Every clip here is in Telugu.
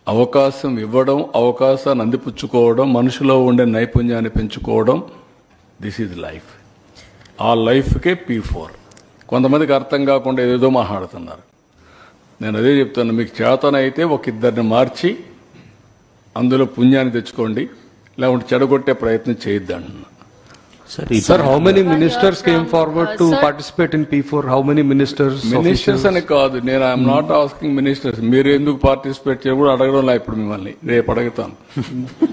అవకాశం ఇవ్వడం, అవకాశాన్ని అందిపుచ్చుకోవడం, మనిషిలో ఉండే నైపుణ్యాన్ని పెంచుకోవడం, దిస్ ఈజ్ లైఫ్. ఆ లైఫ్కే P4. కొంతమందికి అర్థం కాకుండా ఏదేదో మాట్లాడుతున్నారు. నేను అదే చెప్తాను, మీకు చేతనైతే ఒక ఇద్దరిని మార్చి అందులో పుణ్యాన్ని తెచ్చుకోండి, లేకుంటే చెడగొట్టే ప్రయత్నం చేయొద్దంటున్నా. Sir, how many ministers came forward to participate in P4? How many ministers? Ministers అని కాదు, నేను ఐఎమ్ నాట్ ఆస్కింగ్ మినిస్టర్స్. మీరు ఎందుకు పార్టిసిపేట్ చేయడం కూడా అడగడం లే. ఇప్పుడు మిమ్మల్ని రేపు అడుగుతాను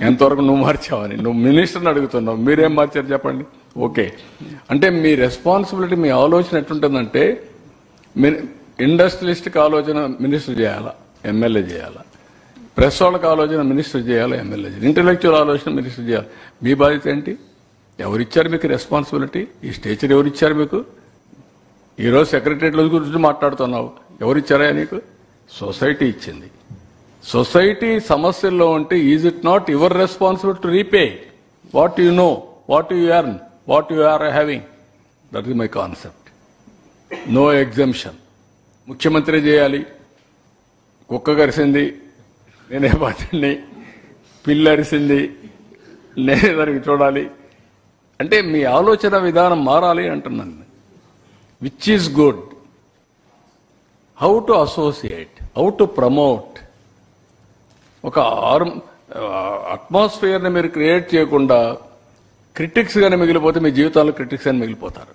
ఎంతవరకు నువ్వు మార్చావని. నువ్వు మినిస్టర్ని అడుగుతున్నావు, మీరేం మార్చారు చెప్పండి. ఓకే, అంటే మీ రెస్పాన్సిబిలిటీ, మీ ఆలోచన ఎట్లుంటుందంటే, ఇండస్ట్రియలిస్ట్కి ఆలోచన మినిస్టర్ చేయాలా, ఎమ్మెల్యే చేయాలా. ప్రెస్ వాళ్ళకి ఆలోచన మినిస్టర్ చేయాలా, ఎమ్మెల్యే చేయాలి. ఇంటలెక్చువల్ ఆలోచన మినిస్టర్ చేయాలి. మీ బాధ్యత ఏంటి? ఎవరిచ్చారు మీకు రెస్పాన్సిబిలిటీ? ఈ స్టేచర్ ఎవరిచ్చారు మీకు? ఈరోజు సెక్రటరియట్ల గురించి మాట్లాడుతున్నావు, ఎవరిచ్చారా నీకు? సొసైటీ ఇచ్చింది. సొసైటీ సమస్యల్లో ఉంటే is it not your responsibility to repay what you know, what you earn, what you are having? That is my concept. No exemption. ముఖ్యమంత్రి చేయాలి. కుక్క కరిసింది, నేనే బాధ్యుడిని. పిల్లి అరిసింది, నేనే దానికి చూడాలి అంటే మీ ఆలోచన విధానం మారాలి అంటున్నాను. Which is good, how to associate, how to promote. ఒక అట్మాస్ఫియర్ని మీరు క్రియేట్ చేయకుండా క్రిటిక్స్ గానే మిగిలిపోతే మీ జీవితాల్లో క్రిటిక్స్ అని మిగిలిపోతారు.